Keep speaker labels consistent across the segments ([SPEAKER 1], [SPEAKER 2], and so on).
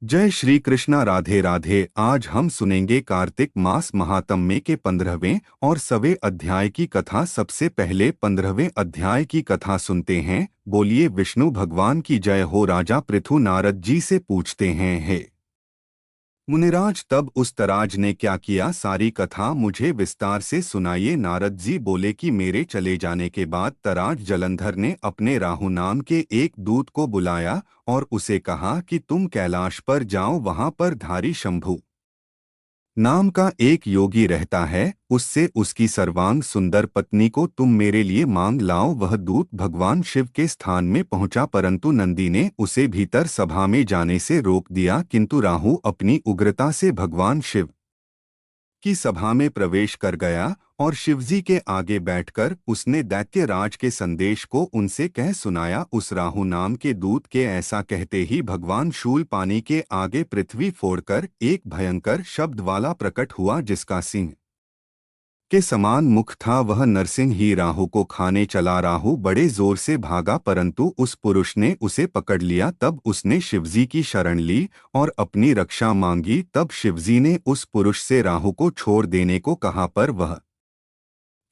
[SPEAKER 1] जय श्री कृष्णा। राधे राधे। आज हम सुनेंगे कार्तिक मास महात्म्य के 15वें और 6वें अध्याय की कथा। सबसे पहले 15वें अध्याय की कथा सुनते हैं। बोलिए विष्णु भगवान की जय हो। राजा पृथु नारद जी से पूछते हैं, हे मुनिराज, तब उस तराज ने क्या किया? सारी कथा मुझे विस्तार से सुनाइए। नारद जी बोले कि मेरे चले जाने के बाद तराज जलंधर ने अपने राहु नाम के एक दूत को बुलाया और उसे कहा कि तुम कैलाश पर जाओ, वहां पर धारी शंभु नाम का एक योगी रहता है, उससे उसकी सर्वांग सुंदर पत्नी को तुम मेरे लिए मांग लाओ। वह दूत भगवान शिव के स्थान में पहुंचा, परंतु नंदी ने उसे भीतर सभा में जाने से रोक दिया। किंतु राहु अपनी उग्रता से भगवान शिव की सभा में प्रवेश कर गया और शिवजी के आगे बैठकर उसने दैत्यराज के संदेश को उनसे कह सुनाया। उस राहु नाम के दूत के ऐसा कहते ही भगवान शूल पानी के आगे पृथ्वी फोड़कर एक भयंकर शब्द वाला प्रकट हुआ, जिसका सिंह के समान मुख था। वह नरसिंह ही राहु को खाने चला। राहु बड़े जोर से भागा, परंतु उस पुरुष ने उसे पकड़ लिया। तब उसने शिवजी की शरण ली और अपनी रक्षा मांगी। तब शिवजी ने उस पुरुष से राहु को छोड़ देने को कहा, पर वह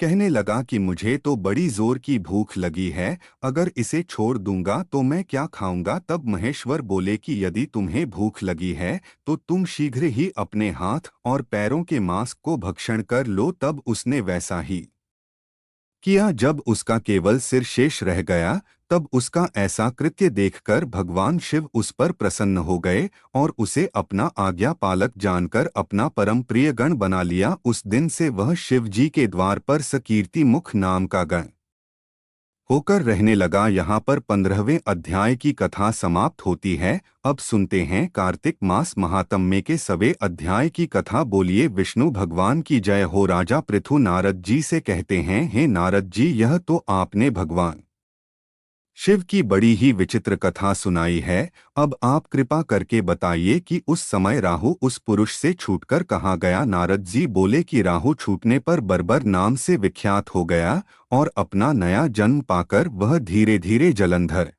[SPEAKER 1] कहने लगा कि मुझे तो बड़ी जोर की भूख लगी है, अगर इसे छोड़ दूंगा तो मैं क्या खाऊंगा? तब महेश्वर बोले कि यदि तुम्हें भूख लगी है तो तुम शीघ्र ही अपने हाथ और पैरों के मांस को भक्षण कर लो। तब उसने वैसा ही किया। जब उसका केवल सिर शेष रह गया, तब उसका ऐसा कृत्य देखकर भगवान शिव उस पर प्रसन्न हो गए और उसे अपना आज्ञा पालक जानकर अपना परम प्रिय गण बना लिया। उस दिन से वह शिव जी के द्वार पर सकीर्ति मुख नाम का गण होकर रहने लगा। यहाँ पर 15वें अध्याय की कथा समाप्त होती है। अब सुनते हैं कार्तिक मास महात्म्य के 6वें अध्याय की कथा। बोलिए विष्णु भगवान की जय हो। राजा पृथु नारद जी से कहते हैं, हे नारद जी, यह तो आपने भगवान शिव की बड़ी ही विचित्र कथा सुनाई है। अब आप कृपा करके बताइए कि उस समय राहु उस पुरुष से छूटकर कहाँ गया? नारद जी बोले कि राहु छूटने पर बर्बर नाम से विख्यात हो गया और अपना नया जन्म पाकर वह धीरे धीरे जलंधर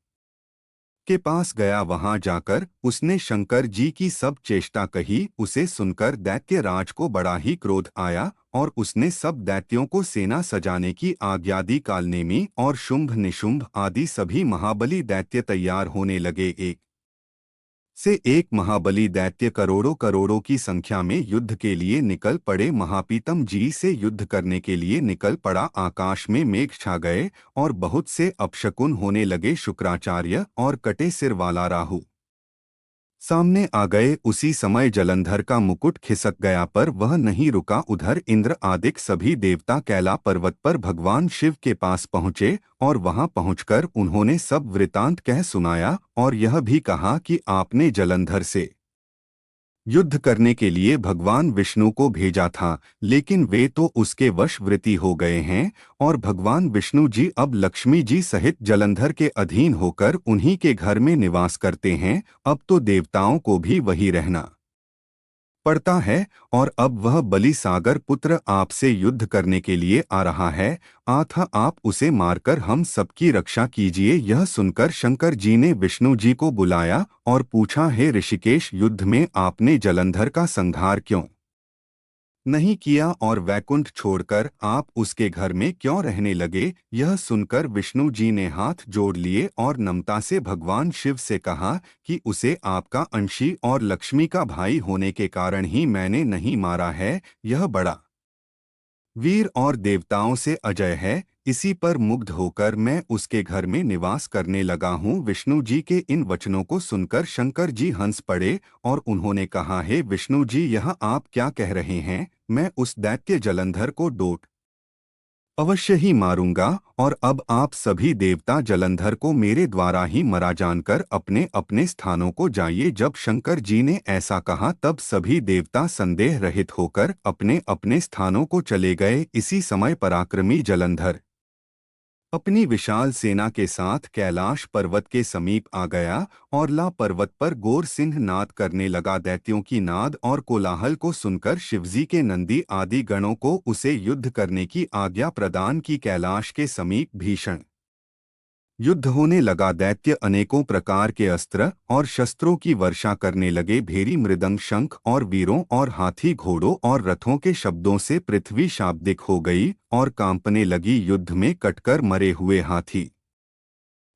[SPEAKER 1] के पास गया। वहां जाकर उसने शंकर जी की सब चेष्टा कही। उसे सुनकर दैत्यराज को बड़ा ही क्रोध आया और उसने सब दैत्यों को सेना सजाने की आज्ञा दी। कालनेमी और शुंभ निशुंभ आदि सभी महाबली दैत्य तैयार होने लगे। एक से एक महाबली दैत्य करोड़ों करोड़ों की संख्या में युद्ध के लिए निकल पड़े। महापीतम जी से युद्ध करने के लिए निकल पड़ा। आकाश में मेघ छा गए और बहुत से अपशकुन होने लगे। शुक्राचार्य और कटे सिर वाला राहु सामने आ गए। उसी समय जलंधर का मुकुट खिसक गया, पर वह नहीं रुका। उधर इंद्र आदिक सभी देवता कैला पर्वत पर भगवान शिव के पास पहुँचे और वहां पहुंचकर उन्होंने सब वृतांत कह सुनाया और यह भी कहा कि आपने जलंधर से युद्ध करने के लिए भगवान विष्णु को भेजा था, लेकिन वे तो उसके वशवर्ती हो गए हैं और भगवान विष्णु जी अब लक्ष्मी जी सहित जलंधर के अधीन होकर उन्हीं के घर में निवास करते हैं। अब तो देवताओं को भी वही रहना पड़ता है और अब वह बलि सागर पुत्र आपसे युद्ध करने के लिए आ रहा है। अतः आप उसे मारकर हम सबकी रक्षा कीजिए। यह सुनकर शंकर जी ने विष्णु जी को बुलाया और पूछा, हे ऋषिकेश, युद्ध में आपने जलंधर का संहार क्यों नहीं किया और वैकुंठ छोड़कर आप उसके घर में क्यों रहने लगे? यह सुनकर विष्णु जी ने हाथ जोड़ लिए और नम्रता से भगवान शिव से कहा कि उसे आपका अंशी और लक्ष्मी का भाई होने के कारण ही मैंने नहीं मारा है। यह बड़ा वीर और देवताओं से अजय है। इसी पर मुग्ध होकर मैं उसके घर में निवास करने लगा हूँ। विष्णु जी के इन वचनों को सुनकर शंकर जी हंस पड़े और उन्होंने कहा, हे विष्णु जी, यह आप क्या कह रहे हैं? मैं उस दैत्य जलंधर को डोट अवश्य ही मारूंगा और अब आप सभी देवता जलंधर को मेरे द्वारा ही मरा जानकर अपने अपने स्थानों को जाइए। जब शंकर जी ने ऐसा कहा तब सभी देवता संदेह रहित होकर अपने अपने स्थानों को चले गए। इसी समय पराक्रमी जलंधर अपनी विशाल सेना के साथ कैलाश पर्वत के समीप आ गया और ला पर्वत पर गोर सिंह नाद करने लगा। दैत्यों की नाद और कोलाहल को सुनकर शिवजी के नंदी आदि गणों को उसे युद्ध करने की आज्ञा प्रदान की। कैलाश के समीप भीषण युद्ध होने लगा। दैत्य अनेकों प्रकार के अस्त्र और शस्त्रों की वर्षा करने लगे। भेरी मृदंग शंख और वीरों और हाथी घोड़ों और रथों के शब्दों से पृथ्वी शाब्दिक हो गई और कांपने लगी। युद्ध में कटकर मरे हुए हाथी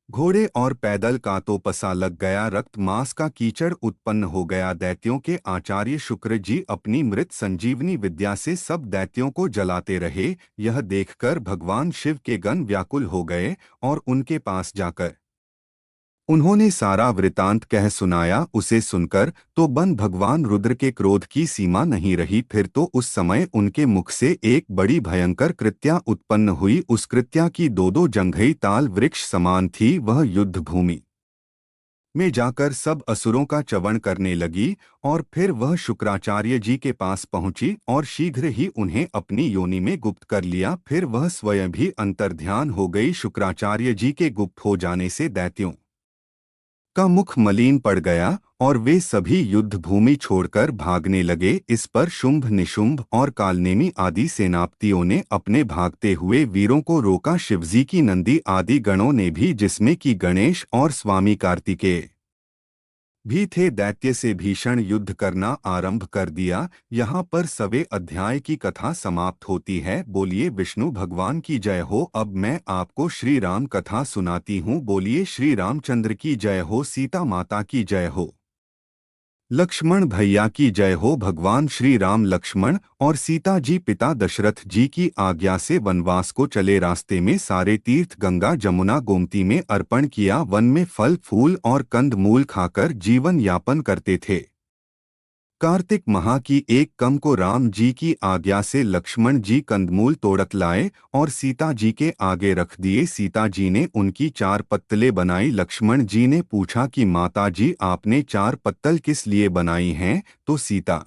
[SPEAKER 1] घोड़े और पैदल का तो पसा लग गया। रक्त मांस का कीचड़ उत्पन्न हो गया। दैत्यों के आचार्य शुक्र जी अपनी मृत संजीवनी विद्या से सब दैत्यों को जलाते रहे। यह देखकर भगवान शिव के गण व्याकुल हो गए और उनके पास जाकर उन्होंने सारा वृतांत कह सुनाया। उसे सुनकर तो बन भगवान रुद्र के क्रोध की सीमा नहीं रही। फिर तो उस समय उनके मुख से एक बड़ी भयंकर कृत्या उत्पन्न हुई। उस कृत्या की दो दो जंघई ताल वृक्ष समान थी। वह युद्ध भूमि में जाकर सब असुरों का च्यवन करने लगी और फिर वह शुक्राचार्य जी के पास पहुंची और शीघ्र ही उन्हें अपनी योनि में गुप्त कर लिया। फिर वह स्वयं भी अंतर्ध्यान हो गई। शुक्राचार्य जी के गुप्त हो जाने से दैत्यों का मुख मलिन पड़ गया और वे सभी युद्ध भूमि छोड़कर भागने लगे। इस पर शुंभ निशुंभ और कालनेमी आदि सेनापतियों ने अपने भागते हुए वीरों को रोका। शिवजी की नंदी आदि गणों ने भी, जिसमें कि गणेश और स्वामी कार्तिकेय भी थे, दैत्य से भीषण युद्ध करना आरंभ कर दिया। यहाँ पर सवे अध्याय की कथा समाप्त होती है। बोलिए विष्णु भगवान की जय हो। अब मैं आपको श्री राम कथा सुनाती हूँ। बोलिए श्री रामचंद्र की जय हो। सीता माता की जय हो। लक्ष्मण भैया की जय हो। भगवान श्री राम लक्ष्मण और सीता जी पिता दशरथ जी की आज्ञा से वनवास को चले। रास्ते में सारे तीर्थ गंगा जमुना गोमती में अर्पण किया। वन में फल फूल और कंद मूल खाकर जीवन यापन करते थे। कार्तिक माह की एक कम को राम जी की आज्ञा से लक्ष्मण जी कंदमूल तोड़क लाए और सीता जी के आगे रख दिए। सीता जी ने उनकी चार पत्तलें बनाई। लक्ष्मण जी ने पूछा कि माता जी आपने चार पत्तल किस लिए बनाई हैं? तो सीता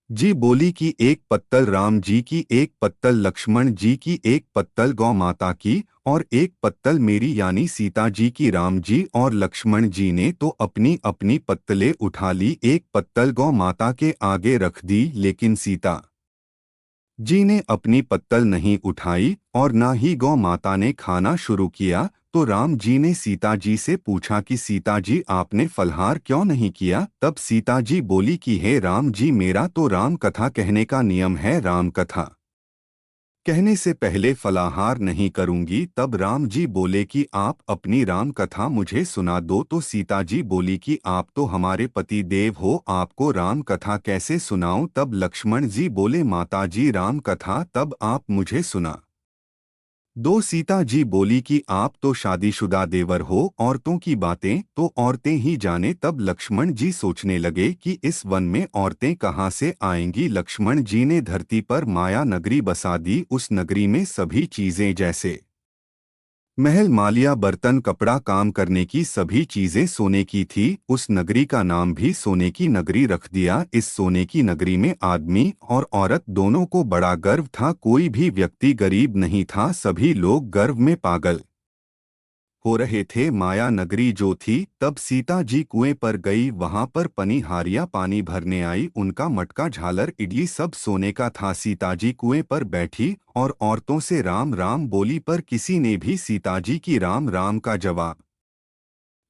[SPEAKER 1] जी बोली कि एक पत्तल राम जी की, एक पत्तल लक्ष्मण जी की, एक पत्तल गौ माता की और एक पत्तल मेरी यानी सीता जी की। राम जी और लक्ष्मण जी ने तो अपनी अपनी पत्तलें उठा ली, एक पत्तल गौ माता के आगे रख दी, लेकिन सीता जी ने अपनी पत्तल नहीं उठाई और ना ही गौ माता ने खाना शुरू किया। तो राम जी ने सीता जी से पूछा कि सीता जी आपने फलहार क्यों नहीं किया? तब सीता जी बोली कि हे राम जी, मेरा तो राम कथा कहने का नियम है। राम कथा कहने से पहले फलाहार नहीं करूंगी। तब राम जी बोले कि आप अपनी राम कथा मुझे सुना दो। तो सीता जी बोली कि आप तो हमारे पति देव हो, आपको राम कथा कैसे सुनाऊं? तब लक्ष्मण जी बोले माता जी राम कथा तब आप मुझे सुना दो। सीता जी बोली कि आप तो शादीशुदा देवर हो, औरतों की बातें तो औरतें ही जाने। तब लक्ष्मण जी सोचने लगे कि इस वन में औरतें कहाँ से आएंगी। लक्ष्मण जी ने धरती पर माया नगरी बसा दी। उस नगरी में सभी चीजें जैसे महल मालिया बर्तन कपड़ा काम करने की सभी चीजें सोने की थी। उस नगरी का नाम भी सोने की नगरी रख दिया। इस सोने की नगरी में आदमी और औरत दोनों को बड़ा गर्व था। कोई भी व्यक्ति गरीब नहीं था। सभी लोग गर्व में पागल हो रहे थे। माया नगरी जो थी, तब सीता जी कुएं पर गई। वहां पर पनीहारियां पानी भरने आई। उनका मटका झालर इडली सब सोने का था। सीता जी कुएं पर बैठी और औरतों से राम राम बोली, पर किसी ने भी सीता जी की राम राम का जवाब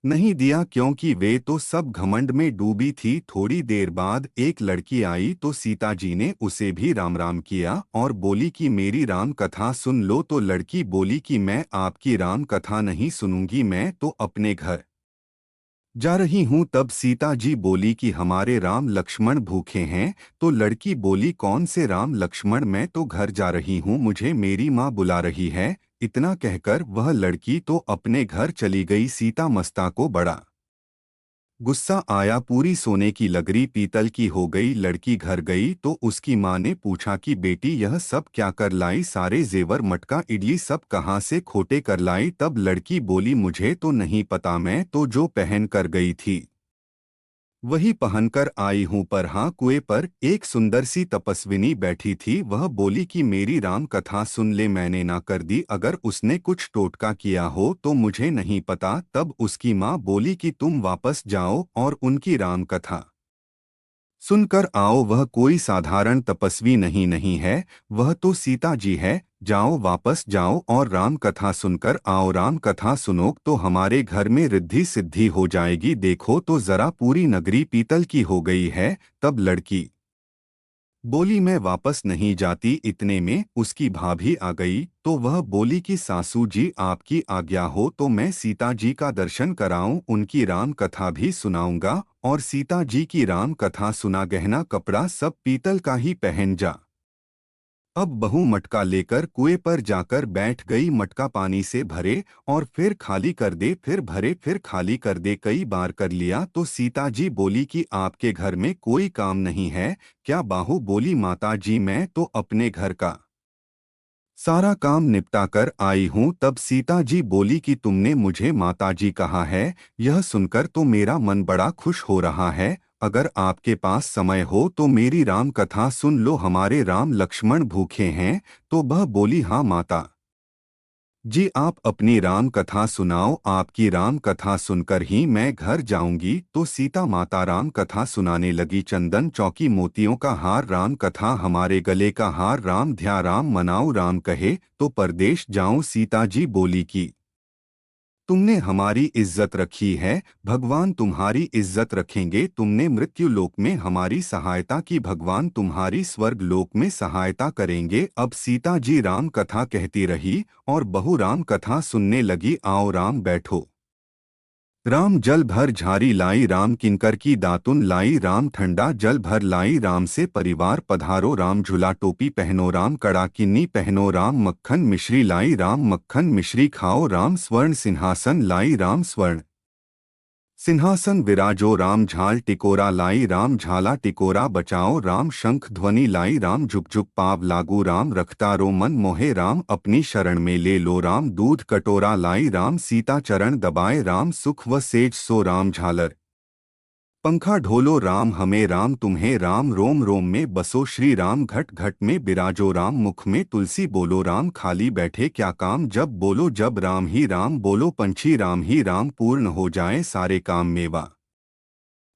[SPEAKER 1] नहीं दिया, क्योंकि वे तो सब घमंड में डूबी थी। थोड़ी देर बाद एक लड़की आई तो सीता जी ने उसे भी राम राम किया और बोली कि मेरी राम कथा सुन लो। तो लड़की बोली कि मैं आपकी राम कथा नहीं सुनूंगी, मैं तो अपने घर जा रही हूँ। तब सीता जी बोली कि हमारे राम लक्ष्मण भूखे हैं। तो लड़की बोली कौन से राम लक्ष्मण, मैं तो घर जा रही हूँ, मुझे मेरी माँ बुला रही है। इतना कहकर वह लड़की तो अपने घर चली गई। सीता मस्ता को बड़ा गुस्सा आया। पूरी सोने की लगरी पीतल की हो गई। लड़की घर गई तो उसकी माँ ने पूछा कि बेटी यह सब क्या कर लाई? सारे जेवर मटका इडली सब कहाँ से खोटे कर लाई? तब लड़की बोली मुझे तो नहीं पता, मैं तो जो पहन कर गई थी वही पहनकर आई हूँ। पर हाँ, कुएं पर एक सुंदर सी तपस्विनी बैठी थी। वह बोली कि मेरी राम कथा सुन ले, मैंने ना कर दी, अगर उसने कुछ टोटका किया हो तो मुझे नहीं पता। तब उसकी माँ बोली कि तुम वापस जाओ और उनकी राम कथा सुनकर आओ, वह कोई साधारण तपस्वी नहीं नहीं है, वह तो सीता जी है। जाओ, वापस जाओ और राम कथा सुनकर आओ। राम कथा सुनो तो हमारे घर में रिद्धि सिद्धि हो जाएगी। देखो तो जरा, पूरी नगरी पीतल की हो गई है। तब लड़की बोली, मैं वापस नहीं जाती। इतने में उसकी भाभी आ गई तो वह बोली कि सासू जी, आपकी आज्ञा हो तो मैं सीता जी का दर्शन कराऊं, उनकी राम कथा भी सुनाऊंगा। और सीता जी की राम कथा सुना, गहना कपड़ा सब पीतल का ही पहन जा। अब बहू मटका लेकर कुएं पर जाकर बैठ गई। मटका पानी से भरे और फिर खाली कर दे, फिर भरे फिर खाली कर दे, कई बार कर लिया। तो सीता जी बोली कि आपके घर में कोई काम नहीं है क्या? बहू बोली, माता जी मैं तो अपने घर का सारा काम निपटा कर आई हूँ। तब सीता जी बोली कि तुमने मुझे माता जी कहा है, यह सुनकर तो मेरा मन बड़ा खुश हो रहा है। अगर आपके पास समय हो तो मेरी राम कथा सुन लो, हमारे राम लक्ष्मण भूखे हैं। तो वह बोली, हाँ माता जी, आप अपनी राम कथा सुनाओ, आपकी राम कथा सुनकर ही मैं घर जाऊंगी। तो सीता माता राम कथा सुनाने लगी। चंदन चौकी मोतियों का हार, राम कथा हमारे गले का हार। राम ध्या राम मनाऊं, राम कहे तो परदेश जाऊं। सीता जी बोली कि तुमने हमारी इज्जत रखी है, भगवान तुम्हारी इज्जत रखेंगे। तुमने मृत्यु लोक में हमारी सहायता की, भगवान तुम्हारी स्वर्ग लोक में सहायता करेंगे। अब सीता जी राम कथा कहती रही और बहू राम कथा सुनने लगी। आओ राम बैठो। राम जल भर झारी लाई, राम किंकर की दातुन लाई। राम ठंडा जल भर लाई, राम से परिवार पधारो। राम झूला टोपी पहनो, राम कड़ा किन्नी पहनो। राम मक्खन मिश्री लाई, राम मक्खन मिश्री खाओ। राम स्वर्ण सिंहासन लाई, राम स्वर्ण सिंहासन विराजो। राम झाल टिकोरा लाई, राम झाला टिकोरा बचाओ। राम शंख ध्वनि लाई, राम झुक झुक पाव लागू। राम रखता रो मन मोहे, राम अपनी शरण में ले लो। राम दूध कटोरा लाई, राम सीता चरण दबाए। राम सुख व सेज सो, राम झालर पंखा ढोलो। राम हमें, राम तुम्हें, राम रोम रोम में बसो। श्री राम घट घट में बिराजो। राम मुख में तुलसी बोलो, राम खाली बैठे क्या काम। जब बोलो जब राम ही राम बोलो, पंछी राम ही राम पूर्ण हो जाए सारे काम। मेवा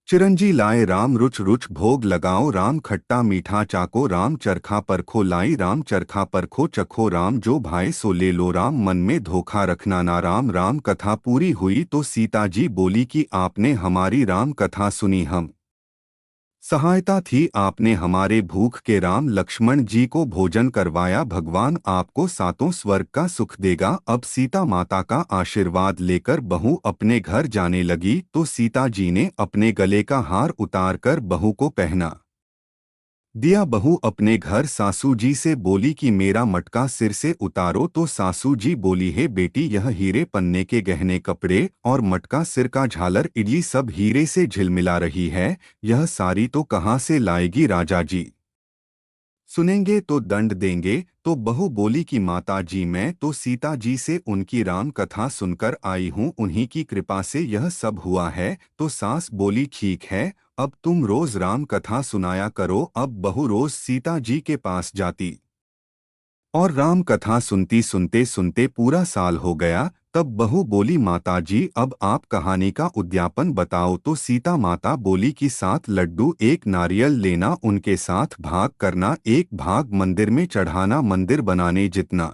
[SPEAKER 1] चिरंजी लाए, राम रुच रुच भोग लगाओ। राम खट्टा मीठा चाको, राम चरखा परखो लाई। राम चरखा परखो चखो, राम जो भाए सो ले लो। राम मन में धोखा रखना ना। राम राम कथा पूरी हुई तो सीता जी बोली कि आपने हमारी राम कथा सुनी, हम सहायता थी आपने हमारे भूख के। राम लक्ष्मण जी को भोजन करवाया, भगवान आपको सातों स्वर्ग का सुख देगा। अब सीता माता का आशीर्वाद लेकर बहू अपने घर जाने लगी तो सीता जी ने अपने गले का हार उतार कर बहू को पहना दिया। बहू अपने घर सासू जी से बोली कि मेरा मटका सिर से उतारो। तो सासू जी बोली, है बेटी, यह हीरे पन्ने के गहने कपड़े और मटका सिर का झालर इडली सब हीरे से झिलमिला रही है, यह सारी तो कहाँ से लाएगी राजा जी? सुनेंगे तो दंड देंगे। तो बहू बोली कि माता जी मैं तो सीता जी से उनकी राम कथा सुनकर आई हूँ, उन्हीं की कृपा से यह सब हुआ है। तो सास बोली, ठीक है, अब तुम रोज राम कथा सुनाया करो। अब बहू रोज सीता जी के पास जाती और राम कथा सुनती। सुनते सुनते पूरा साल हो गया। तब बहू बोली, माता जी अब आप कहानी का उद्यापन बताओ। तो सीता माता बोली कि 7 लड्डू, 1 नारियल लेना, उनके साथ भाग करना। 1 भाग मंदिर में चढ़ाना, मंदिर बनाने जितना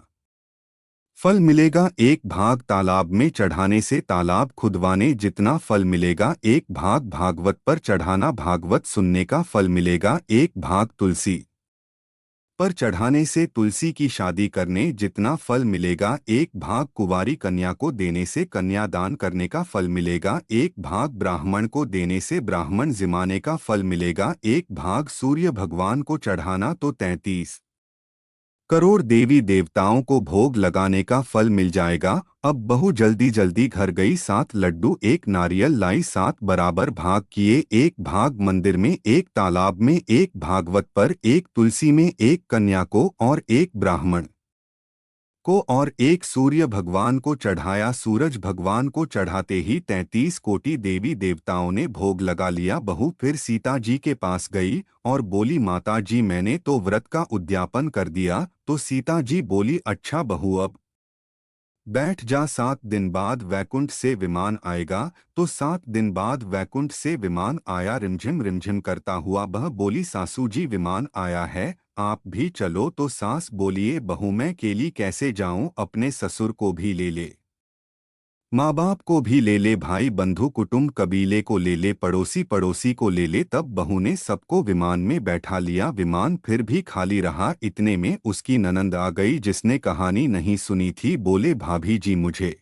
[SPEAKER 1] फल मिलेगा। 1 भाग तालाब में चढ़ाने से तालाब खुदवाने जितना फल मिलेगा। 1 भाग भागवत पर चढ़ाना, भागवत सुनने का फल मिलेगा। 1 भाग तुलसी पर चढ़ाने से तुलसी की शादी करने जितना फल मिलेगा। 1 भाग कुंवारी कन्या को देने से कन्यादान करने का फल मिलेगा। 1 भाग ब्राह्मण को देने से ब्राह्मण जिमाने का फल मिलेगा। 1 भाग सूर्य भगवान को चढ़ाना तो 33 करोड़ देवी देवताओं को भोग लगाने का फल मिल जाएगा। अब बहू जल्दी जल्दी घर गई। 7 लड्डू, 1 नारियल लाई, 7 बराबर भाग किए। 1 भाग मंदिर में, 1 तालाब में, 1 भागवत पर, 1 तुलसी में, 1 कन्या को और 1 ब्राह्मण को और 1 सूर्य भगवान को चढ़ाया। सूरज भगवान को चढ़ाते ही 33 कोटि देवी देवताओं ने भोग लगा लिया। बहू फिर सीता जी के पास गई और बोली, माता जी मैंने तो व्रत का उद्यापन कर दिया। तो सीता जी बोली, अच्छा बहू, अब बैठ जा, 7 दिन बाद वैकुंठ से विमान आएगा। तो 7 दिन बाद वैकुंठ से विमान आया, रिमझिम रिमझिम करता हुआ। बह बोली, सासू जी विमान आया है, आप भी चलो। तो सास बोलिए, बहू मैं अकेली कैसे जाऊं, अपने ससुर को भी ले ले, माँ बाप को भी ले ले, भाई बंधु कुटुंब कबीले को ले ले, पड़ोसी पड़ोसी को ले ले। तब बहू ने सबको विमान में बैठा लिया। विमान फिर भी खाली रहा। इतने में उसकी ननंद आ गई, जिसने कहानी नहीं सुनी थी। बोले, भाभी जी मुझे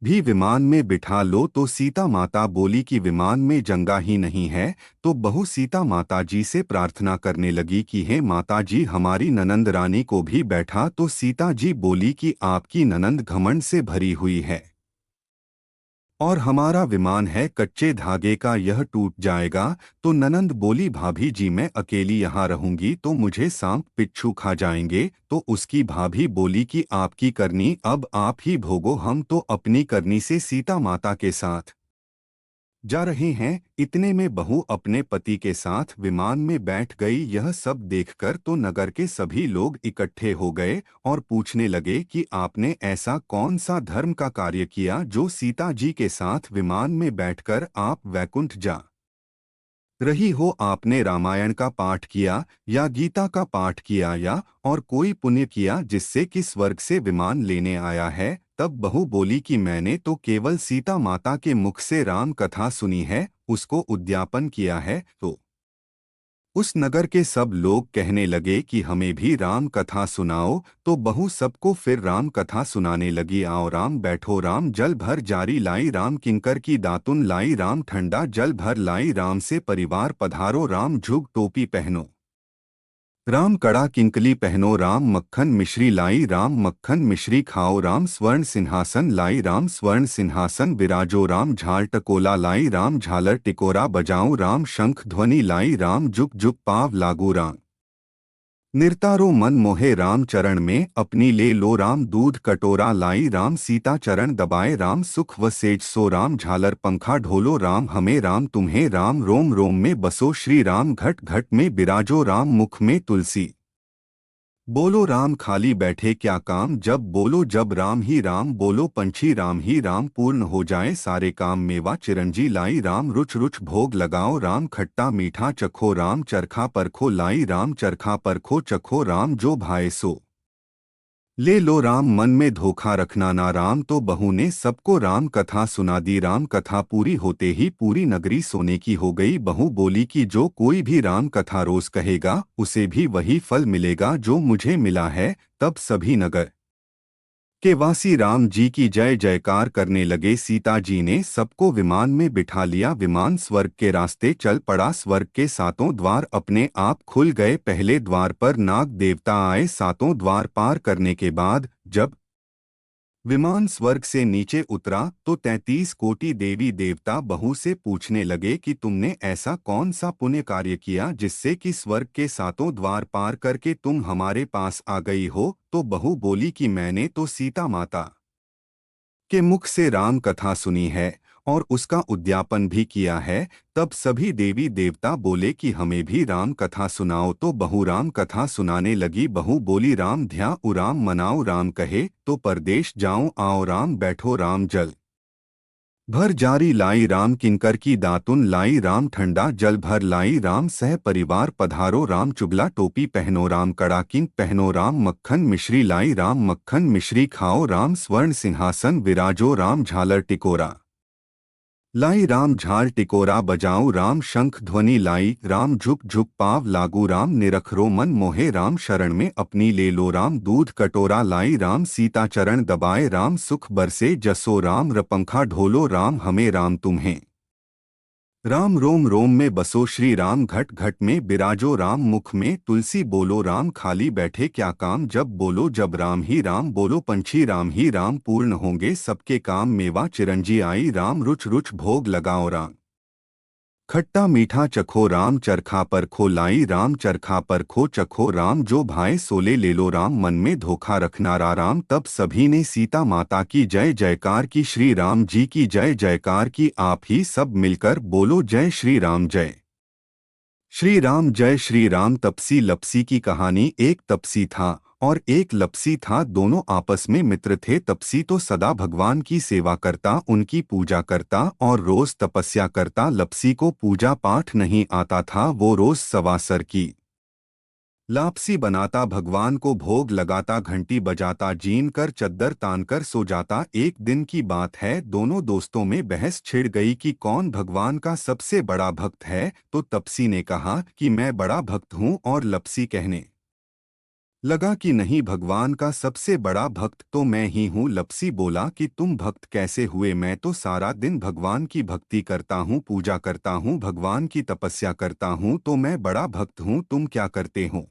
[SPEAKER 1] भी विमान में बिठा लो। तो सीता माता बोली कि विमान में जगह ही नहीं है। तो बहू सीता माता जी से प्रार्थना करने लगी कि हे माता जी, हमारी ननंद रानी को भी बैठा। तो सीता जी बोली कि आपकी ननंद घमंड से भरी हुई है और हमारा विमान है कच्चे धागे का, यह टूट जाएगा। तो ननंद बोली, भाभी जी मैं अकेली यहाँ रहूंगी तो मुझे सांप बिच्छू खा जाएंगे। तो उसकी भाभी बोली कि आपकी करनी अब आप ही भोगो, हम तो अपनी करनी से सीता माता के साथ जा रहे हैं। इतने में बहू अपने पति के साथ विमान में बैठ गई। यह सब देखकर तो नगर के सभी लोग इकट्ठे हो गए और पूछने लगे कि आपने ऐसा कौन सा धर्म का कार्य किया जो सीता जी के साथ विमान में बैठकर आप वैकुंठ जा रही हो। आपने रामायण का पाठ किया या गीता का पाठ किया या और कोई पुण्य किया जिससे कि स्वर्ग से विमान लेने आया है। तब बहू बोली कि मैंने तो केवल सीता माता के मुख से राम कथा सुनी है, उसको उद्यापन किया है। तो उस नगर के सब लोग कहने लगे कि हमें भी राम कथा सुनाओ। तो बहू सबको फिर राम कथा सुनाने लगी। आओ राम बैठो, राम जल भर जारी लाई, राम किंकर की दातुन लाई, राम ठंडा जल भर लाई, राम से परिवार पधारो, राम झुग टोपी पहनो, राम कड़ा किंकली पहनो, राम मक्खन मिश्री लाई, राम मक्खन मिश्री खाओ, राम स्वर्ण सिंहासन लाई, राम स्वर्ण सिंहासन विराजो, राम झाल टकोला लाई, राम झालर टिकोरा बजाऊं, राम शंख ध्वनि लाई, राम जुग जुग पाव लागू, राम निर्तारो मन मोहे, राम चरण में अपनी ले लो, राम दूध कटोरा लाई, राम सीता चरण दबाए, राम सुख व सेज सो, राम झालर पंखा ढोलो, राम हमें राम तुम्हें, राम रोम रोम में बसो, श्री राम घट घट में बिराजो, राम मुख में तुलसी बोलो, राम खाली बैठे क्या काम, जब बोलो जब राम ही राम बोलो, पंछी राम ही राम पूर्ण हो जाए सारे काम, मेवा चिरंजी लाई, राम रुच रुच भोग लगाओ, राम खट्टा मीठा चखो, राम चरखा परखो लाई, राम चरखा परखो चखो, राम जो भाए सो ले लो, राम मन में धोखा रखना ना, राम। तो बहू ने सबको राम कथा सुना दी। राम कथा पूरी होते ही पूरी नगरी सोने की हो गई। बहू बोली कि जो कोई भी राम कथा रोज कहेगा उसे भी वही फल मिलेगा जो मुझे मिला है। तब सभी नगर के वासी राम जी की जय जयकार करने लगे। सीता जी ने सबको विमान में बिठा लिया। विमान स्वर्ग के रास्ते चल पड़ा। स्वर्ग के सातों द्वार अपने आप खुल गए। पहले द्वार पर नाग देवता आए। सातों द्वार पार करने के बाद जब विमान स्वर्ग से नीचे उतरा तो 33 कोटि देवी देवता बहू से पूछने लगे कि तुमने ऐसा कौन सा पुण्य कार्य किया जिससे कि स्वर्ग के सातों द्वार पार करके तुम हमारे पास आ गई हो। तो बहू बोली कि मैंने तो सीता माता के मुख से राम कथा सुनी है और उसका उद्यापन भी किया है। तब सभी देवी देवता बोले कि हमें भी राम कथा सुनाओ। तो बहू राम कथा सुनाने लगी। बहू बोली, राम ध्याऊ राम मनाओ, राम कहे तो परदेश जाऊं, आओ राम बैठो, राम जल भर जारी लाई, राम किंकर की दातुन लाई, राम ठंडा जल भर लाई, राम सह परिवार पधारो, राम चुगला टोपी पहनो, राम कड़ा किंक पहनो, राम मक्खन मिश्री लाई, राम मक्खन मिश्री खाओ, राम स्वर्ण सिंहासन विराजो, राम झालर टिकोरा लाई, राम झाल टिकोरा बजाऊं, राम शंख ध्वनि लाई, राम झुक झुक पाव लागू, राम निरखरो मन मोहे, राम शरण में अपनी ले लो, राम दूध कटोरा लाई, राम सीता चरण दबाए, राम सुख बरसे जसो, राम रपंखा ढोलो, राम हमें राम तुम्हें, राम रोम रोम में बसो, श्री राम घट घट में बिराजो, राम मुख में तुलसी बोलो, राम खाली बैठे क्या काम, जब बोलो जब राम ही राम बोलो, पंछी राम ही राम पूर्ण होंगे सबके काम, मेवा चिरंजी आई, राम रुच रुच भोग लगाओ, राम खट्टा मीठा चखो, राम चरखा पर खो लाई, राम चरखा पर खो चखो, राम जो भाए सोले ले लो, राम मन में धोखा रखना रा, राम। तब सभी ने सीता माता की जय जयकार की, श्री राम जी की जय जयकार की। आप ही सब मिलकर बोलो, जय श्री राम, जय श्री राम, जय श्री राम। तपसी लपसी की कहानी। एक तपसी था और एक लपसी था। दोनों आपस में मित्र थे। तपसी तो सदा भगवान की सेवा करता, उनकी पूजा करता और रोज तपस्या करता। लपसी को पूजा पाठ नहीं आता था। वो रोज सवा सर की लापसी बनाता, भगवान को भोग लगाता, घंटी बजाता, जीन कर चद्दर तान कर सो जाता। एक दिन की बात है, दोनों दोस्तों में बहस छिड़ गई कि कौन भगवान का सबसे बड़ा भक्त है। तो तपसी ने कहा कि मैं बड़ा भक्त हूँ और लपसी कहने लगा कि नहीं, भगवान का सबसे बड़ा भक्त तो मैं ही हूँ। लपसी बोला कि तुम भक्त कैसे हुए? मैं तो सारा दिन भगवान की भक्ति करता हूँ, पूजा करता हूँ, भगवान की तपस्या करता हूँ, तो मैं बड़ा भक्त हूँ। तुम क्या करते हो?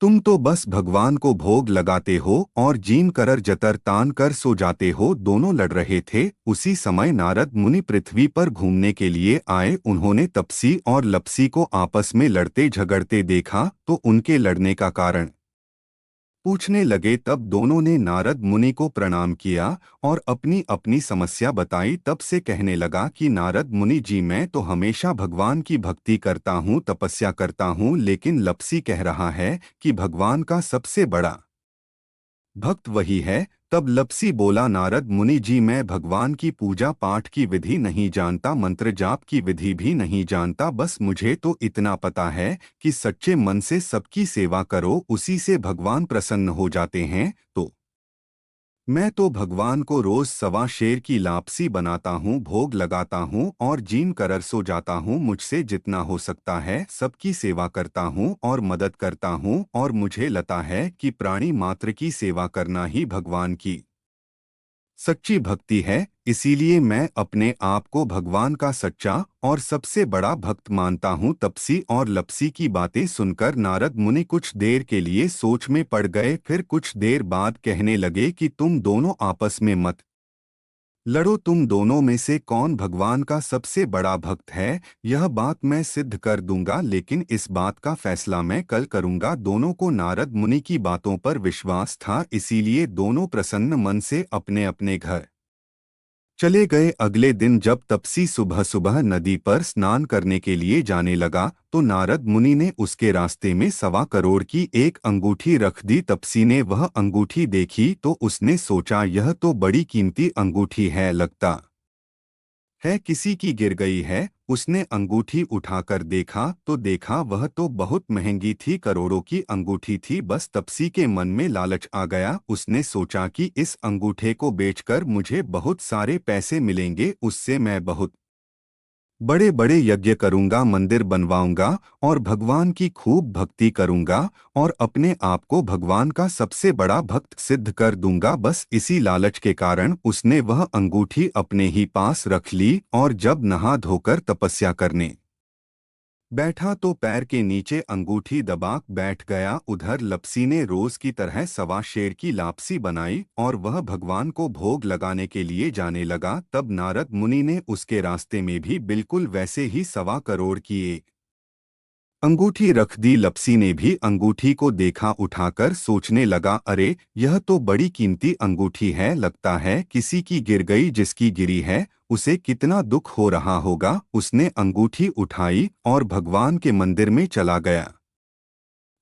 [SPEAKER 1] तुम तो बस भगवान को भोग लगाते हो और जीन करर जतर तान कर सो जाते हो। दोनों लड़ रहे थे। उसी समय नारद मुनि पृथ्वी पर घूमने के लिए आए। उन्होंने तपसी और लपसी को आपस में लड़ते झगड़ते देखा तो उनके लड़ने का कारण पूछने लगे। तब दोनों ने नारद मुनि को प्रणाम किया और अपनी अपनी समस्या बताई। तब से कहने लगा कि नारद मुनि जी, मैं तो हमेशा भगवान की भक्ति करता हूँ, तपस्या करता हूँ, लेकिन लपसी कह रहा है कि भगवान का सबसे बड़ा भक्त वही है। तब लपसी बोला, नारद मुनि जी, मैं भगवान की पूजा पाठ की विधि नहीं जानता, मंत्र जाप की विधि भी नहीं जानता। बस मुझे तो इतना पता है कि सच्चे मन से सबकी सेवा करो, उसी से भगवान प्रसन्न हो जाते हैं। तो मैं तो भगवान को रोज सवा शेर की लापसी बनाता हूँ, भोग लगाता हूँ और जीन करर सो जाता हूँ। मुझसे जितना हो सकता है सबकी सेवा करता हूँ और मदद करता हूँ, और मुझे लगता है कि प्राणी मात्र की सेवा करना ही भगवान की सच्ची भक्ति है। इसीलिए मैं अपने आप को भगवान का सच्चा और सबसे बड़ा भक्त मानता हूँ। तपसी और लपसी की बातें सुनकर नारद मुनि कुछ देर के लिए सोच में पड़ गए। फिर कुछ देर बाद कहने लगे कि तुम दोनों आपस में मत लड़ो। तुम दोनों में से कौन भगवान का सबसे बड़ा भक्त है, यह बात मैं सिद्ध कर दूंगा, लेकिन इस बात का फैसला मैं कल करूंगा। दोनों को नारद मुनि की बातों पर विश्वास था, इसीलिए दोनों प्रसन्न मन से अपने अपने घर चले गए। अगले दिन जब तपसी सुबह सुबह नदी पर स्नान करने के लिए जाने लगा तो नारद मुनि ने उसके रास्ते में 1.25 करोड़ की एक अंगूठी रख दी। तपसी ने वह अंगूठी देखी तो उसने सोचा, यह तो बड़ी कीमती अंगूठी है, लगता है किसी की गिर गई है। उसने अंगूठी उठाकर देखा तो देखा वह तो बहुत महंगी थी, करोड़ों की अंगूठी थी। बस तपसी के मन में लालच आ गया। उसने सोचा कि इस अंगूठे को बेचकर मुझे बहुत सारे पैसे मिलेंगे, उससे मैं बहुत बड़े बड़े यज्ञ करूंगा, मंदिर बनवाऊंगा और भगवान की खूब भक्ति करूंगा और अपने आप को भगवान का सबसे बड़ा भक्त सिद्ध कर दूंगा। बस इसी लालच के कारण उसने वह अंगूठी अपने ही पास रख ली और जब नहा धोकर तपस्या करने बैठा तो पैर के नीचे अंगूठी दबा बैठ गया। उधर लपसी ने रोज की तरह 1.25 शेर की लापसी बनाई और वह भगवान को भोग लगाने के लिए जाने लगा। तब नारद मुनि ने उसके रास्ते में भी बिल्कुल वैसे ही 1.25 करोड़ की एक अंगूठी रख दी। लपसी ने भी अंगूठी को देखा, उठाकर सोचने लगा, अरे यह तो बड़ी कीमती अंगूठी है, लगता है किसी की गिर गई। जिसकी गिरी है उसे कितना दुख हो रहा होगा। उसने अंगूठी उठाई और भगवान के मंदिर में चला गया।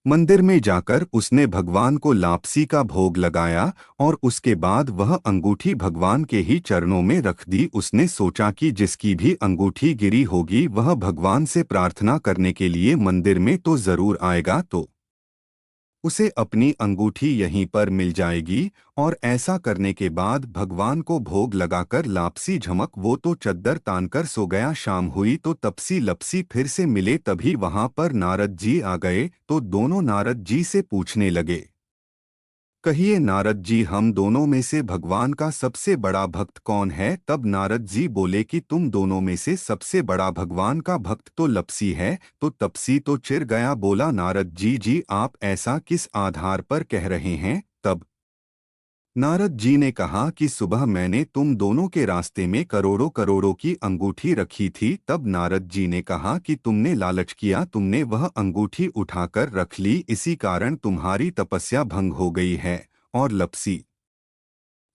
[SPEAKER 1] मंदिर में जाकर उसने भगवान को लापसी का भोग लगाया और उसके बाद वह अंगूठी भगवान के ही चरणों में रख दी। उसने सोचा कि जिसकी भी अंगूठी गिरी होगी वह भगवान से प्रार्थना करने के लिए मंदिर में तो जरूर आएगा, तो उसे अपनी अंगूठी यहीं पर मिल जाएगी। और ऐसा करने के बाद भगवान को भोग लगाकर लापसी झमक वो तो चद्दर तानकर सो गया। शाम हुई तो तपसी लपसी फिर से मिले। तभी वहां पर नारद जी आ गए तो दोनों नारद जी से पूछने लगे, कहिए नारद जी, हम दोनों में से भगवान का सबसे बड़ा भक्त कौन है? तब नारद जी बोले कि तुम दोनों में से सबसे बड़ा भगवान का भक्त तो लपसी है। तो तपसी तो चिढ़ गया, बोला, नारद जी जी आप ऐसा किस आधार पर कह रहे हैं? तब नारद जी ने कहा कि सुबह मैंने तुम दोनों के रास्ते में करोड़ों करोड़ों की अंगूठी रखी थी। तब नारद जी ने कहा कि तुमने लालच किया, तुमने वह अंगूठी उठाकर रख ली, इसी कारण तुम्हारी तपस्या भंग हो गई है। और लपसी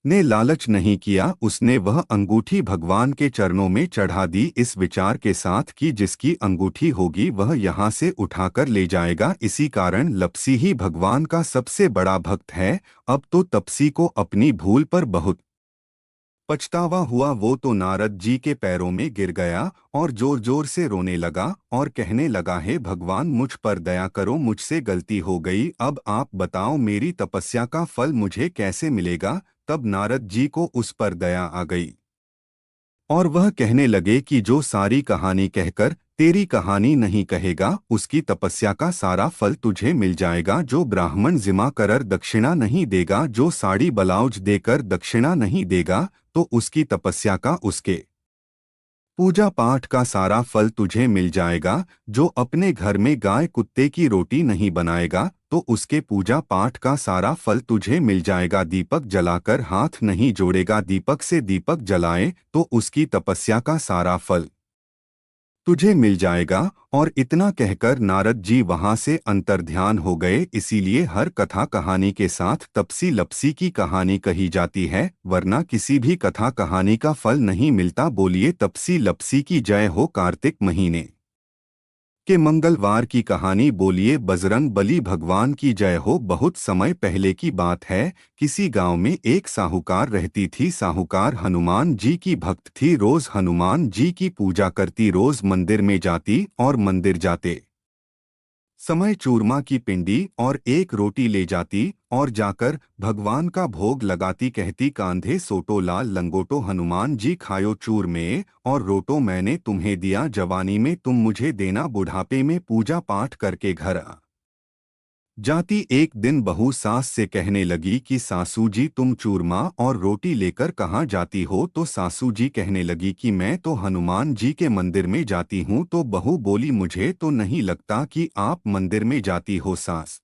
[SPEAKER 1] ने लालच नहीं किया। उसने वह अंगूठी भगवान के चरणों में चढ़ा दी, इस विचार के साथ कि जिसकी अंगूठी होगी वह यहाँ से उठाकर ले जाएगा। इसी कारण लपसी ही भगवान का सबसे बड़ा भक्त है। अब तो तपसी को अपनी भूल पर बहुत पछतावा हुआ। वो तो नारद जी के पैरों में गिर गया और जोर जोर से रोने लगा और कहने लगा, हे भगवान, मुझ पर दया करो, मुझसे गलती हो गई। अब आप बताओ मेरी तपस्या का फल मुझे कैसे मिलेगा। तब नारद जी को उस पर दया आ गई और वह कहने लगे कि जो सारी कहानी कहकर तेरी कहानी नहीं कहेगा उसकी तपस्या का सारा फल तुझे मिल जाएगा। जो ब्राह्मण जिमा कर दक्षिणा नहीं देगा, जो साड़ी ब्लाउज देकर दक्षिणा नहीं देगा, तो उसकी तपस्या का, उसके पूजा पाठ का सारा फल तुझे मिल जाएगा। जो अपने घर में गाय कुत्ते की रोटी नहीं बनाएगा तो उसके पूजा पाठ का सारा फल तुझे मिल जाएगा। दीपक जलाकर हाथ नहीं जोड़ेगा, दीपक से दीपक जलाए तो उसकी तपस्या का सारा फल तुझे मिल जाएगा। और इतना कहकर नारद जी वहां से अंतर्ध्यान हो गए। इसीलिए हर कथा कहानी के साथ तपसी लपसी की कहानी कही जाती है, वरना किसी भी कथा कहानी का फल नहीं मिलता। बोलिए तपसी लपसी की जय हो। कार्तिक महीने के मंगलवार की कहानी। बोलिए बजरंग बली भगवान की जय हो। बहुत समय पहले की बात है, किसी गांव में एक साहूकार रहती थी। साहूकार हनुमान जी की भक्त थी, रोज हनुमान जी की पूजा करती, रोज मंदिर में जाती और मंदिर जाते समय चूरमा की पिंडी और एक रोटी ले जाती और जाकर भगवान का भोग लगाती। कहती, कांधे सोटो लाल लंगोटो, हनुमान जी खायो चूर में और रोटो मैंने तुम्हें दिया, जवानी में तुम मुझे देना, बुढ़ापे में पूजा पाठ करके घर आ जाती। एक दिन बहू सास से कहने लगी कि सासू जी तुम चूरमा और रोटी लेकर कहाँ जाती हो। तो सासू जी कहने लगी कि मैं तो हनुमान जी के मंदिर में जाती हूँ। तो बहू बोली, मुझे तो नहीं लगता कि आप मंदिर में जाती हो। सास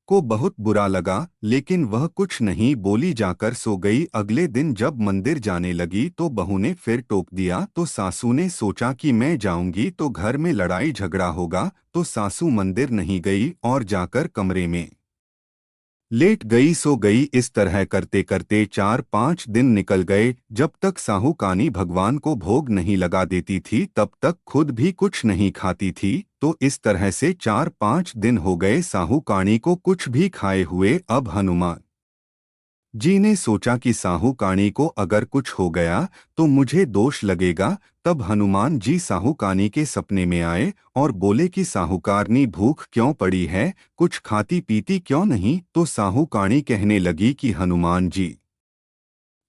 [SPEAKER 1] को बहुत बुरा लगा, लेकिन वह कुछ नहीं बोली, जाकर सो गई। अगले दिन जब मंदिर जाने लगी तो बहू ने फिर टोक दिया। तो सासू ने सोचा कि मैं जाऊंगी तो घर में लड़ाई झगड़ा होगा, तो सासू मंदिर नहीं गई और जाकर कमरे में लेट गई, सो गई। इस तरह करते करते 4-5 दिन निकल गए। जब तक साहूकानी भगवान को भोग नहीं लगा देती थी तब तक खुद भी कुछ नहीं खाती थी। तो इस तरह से 4-5 दिन हो गए साहूकानी को कुछ भी खाए हुए। अब हनुमान जी ने सोचा कि साहूकानी को अगर कुछ हो गया तो मुझे दोष लगेगा। तब हनुमान जी साहूकानी के सपने में आए और बोले कि साहूकारनी भूख क्यों पड़ी है, कुछ खाती पीती क्यों नहीं। तो साहूकानी कहने लगी कि हनुमान जी,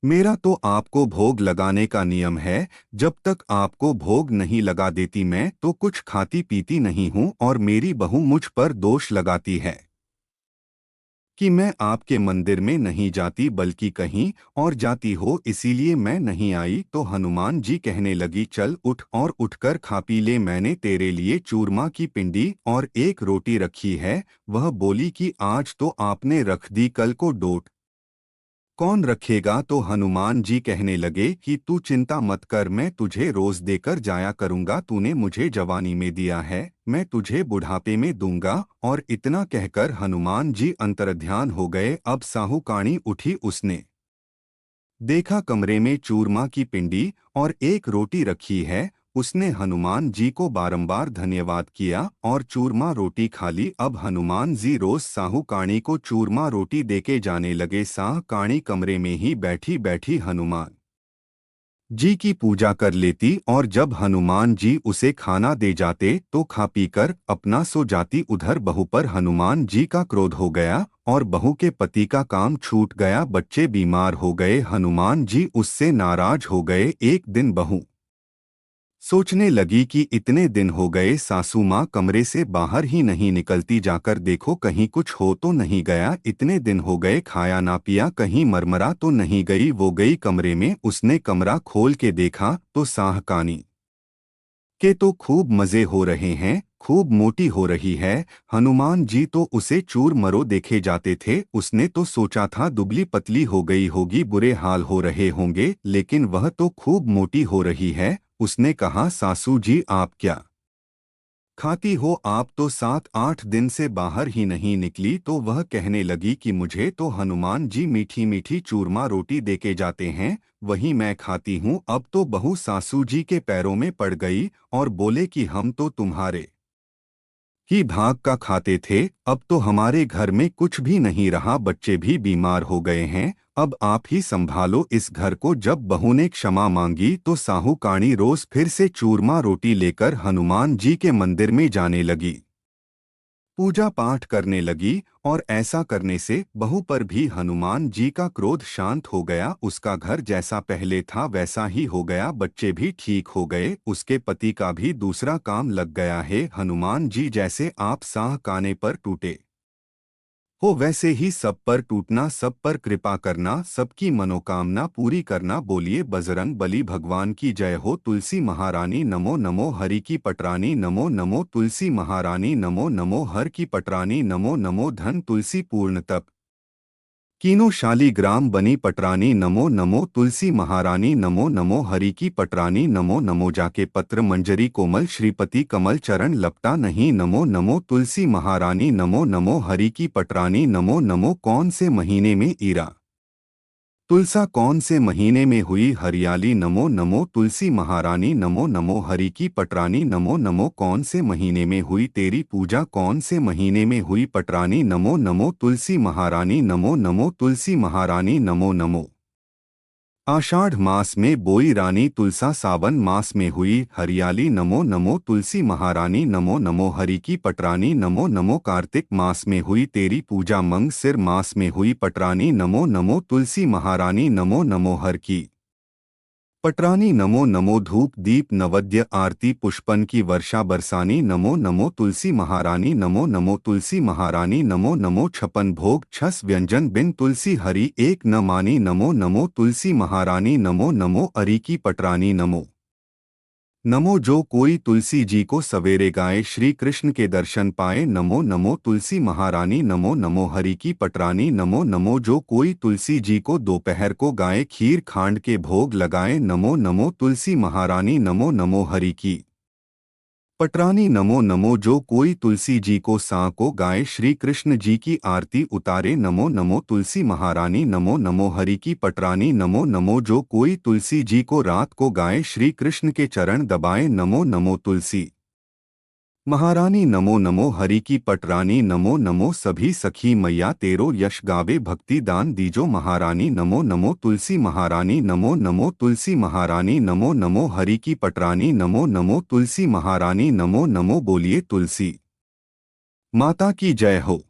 [SPEAKER 1] मेरा तो आपको भोग लगाने का नियम है, जब तक आपको भोग नहीं लगा देती मैं तो कुछ खाती पीती नहीं हूँ। और मेरी बहू मुझ पर दोष लगाती है कि मैं आपके मंदिर में नहीं जाती बल्कि कहीं और जाती हो, इसीलिए मैं नहीं आई। तो हनुमान जी कहने लगी, चल उठ और उठकर खा पी ले, मैंने तेरे लिए चूरमा की पिंडी और एक रोटी रखी है। वह बोली कि आज तो आपने रख दी, कल को डोट कौन रखेगा। तो हनुमान जी कहने लगे कि तू चिंता मत कर, मैं तुझे रोज देकर जाया करूंगा। तूने मुझे जवानी में दिया है, मैं तुझे बुढ़ापे में दूंगा। और इतना कहकर हनुमान जी अंतर्ध्यान हो गए। अब साहूकानी उठी, उसने देखा कमरे में चूरमा की पिंडी और एक रोटी रखी है। उसने हनुमान जी को बारंबार धन्यवाद किया और चूरमा रोटी खा ली। अब हनुमान जी रोज साहूकानी को चूरमा रोटी देके जाने लगे। साहूकानी कमरे में ही बैठी बैठी हनुमान जी की पूजा कर लेती और जब हनुमान जी उसे खाना दे जाते तो खा पीकर अपना सो जाती। उधर बहू पर हनुमान जी का क्रोध हो गया और बहू के पति का काम छूट गया, बच्चे बीमार हो गए। हनुमान जी उससे नाराज हो गए। एक दिन बहू सोचने लगी कि इतने दिन हो गए सासू माँ कमरे से बाहर ही नहीं निकलती, जाकर देखो कहीं कुछ हो तो नहीं गया। इतने दिन हो गए खाया ना पिया, कहीं मरमरा तो नहीं गई। वो गई कमरे में, उसने कमरा खोल के देखा तो साहकानी के तो खूब मजे हो रहे हैं, खूब मोटी हो रही है। हनुमान जी तो उसे चूर मरो देखे जाते थे। उसने तो सोचा था दुबली पतली हो गई होगी, बुरे हाल हो रहे होंगे, लेकिन वह तो खूब मोटी हो रही है। उसने कहा, सासू जी आप क्या खाती हो आप तो 7-8 दिन से बाहर ही नहीं निकली। तो वह कहने लगी कि मुझे तो हनुमान जी मीठी मीठी चूरमा रोटी देके जाते हैं, वही मैं खाती हूँ। अब तो बहू सासू जी के पैरों में पड़ गई और बोले कि हम तो तुम्हारे ही भाग का खाते थे, अब तो हमारे घर में कुछ भी नहीं रहा, बच्चे भी बीमार हो गए हैं, अब आप ही संभालो इस घर को। जब बहू ने क्षमा मांगी तो साहूकाणी रोज फिर से चूरमा रोटी लेकर हनुमान जी के मंदिर में जाने लगी, पूजा पाठ करने लगी। और ऐसा करने से बहू पर भी हनुमान जी का क्रोध शांत हो गया। उसका घर जैसा पहले था वैसा ही हो गया, बच्चे भी ठीक हो गए, उसके पति का भी दूसरा काम लग गया है। हनुमान जी जैसे आप साह काने पर टूटे हो वैसे ही सब पर टूटना, सब पर कृपा करना, सबकी मनोकामना पूरी करना। बोलिए बजरंग बली भगवान की जय हो। तुलसी महारानी नमो नमो, हरि की पटरानी नमो नमो, तुलसी महारानी नमो नमो, हर की पटरानी नमो नमो। धन तुलसी पूर्ण तप कीनो शालीग्राम बनी पटरानी नमो नमो, तुलसी महारानी नमो नमो, हरि की पटरानी नमो नमो। जाके पत्र मंजरी कोमल, श्रीपति कमल चरण लपटा नहीं नमो नमो, तुलसी महारानी नमो नमो, हरि की पटरानी नमो नमो। कौन से महीने में ईरा तुलसा, कौन से महीने में हुई हरियाली नमो नमो, तुलसी महारानी नमो नमो, हरि की पटरानी नमो नमो। कौन से महीने में हुई तेरी पूजा, कौन से महीने में हुई पटरानी नमो नमो, तुलसी महारानी नमो नमो, तुलसी महारानी नमो नमो। आषाढ़ मास में बोई रानी तुलसा, सावन मास में हुई हरियाली नमो नमो, तुलसी महारानी नमो नमो, हरि की पटरानी नमो नमो। कार्तिक मास में हुई तेरी पूजा, मंग सिर मास में हुई पटरानी नमो नमो, तुलसी महारानी नमो नमो, हर की पटरानी नमो नमो। धूप दीप नवद्य आरती पुष्पन की वर्षा बरसानी नमो नमो, तुलसी महारानी नमो नमो, तुलसी महारानी नमो नमो। छपन भोग छस व्यंजन बिन तुलसी हरि एक न मानी नमो नमो, तुलसी महारानी नमो नमो, हरि की पटरानी नमो नमो। जो कोई तुलसी जी को सवेरे गाए, श्री कृष्ण के दर्शन पाए नमो नमो, तुलसी महारानी नमो नमो, हरि की पटरानी नमो नमो। जो कोई तुलसी जी को दोपहर को गाए, खीर खांड के भोग लगाए नमो नमो, तुलसी महारानी नमो नमो, हरि की पटरानी नमो नमो। जो कोई तुलसी जी को साँ को गाए, श्री कृष्ण जी की आरती उतारे नमो नमो, तुलसी महारानी नमो नमो, हरि की पटरानी नमो नमो। जो कोई तुलसी जी को रात को गाए, श्री कृष्ण के चरण दबाए नमो नमो, तुलसी महारानी नमो नमो, हरि की पटरानी नमो नमो। सभी सखी मैया तेरो यश गावे, भक्ति दान दीजो महारानी नमो नमो, तुलसी महारानी नमो नमो, तुलसी महारानी नमो नमो, हरि की पटरानी नमो नमो, तुलसी महारानी नमो नमो। बोलिए तुलसी माता की जय हो।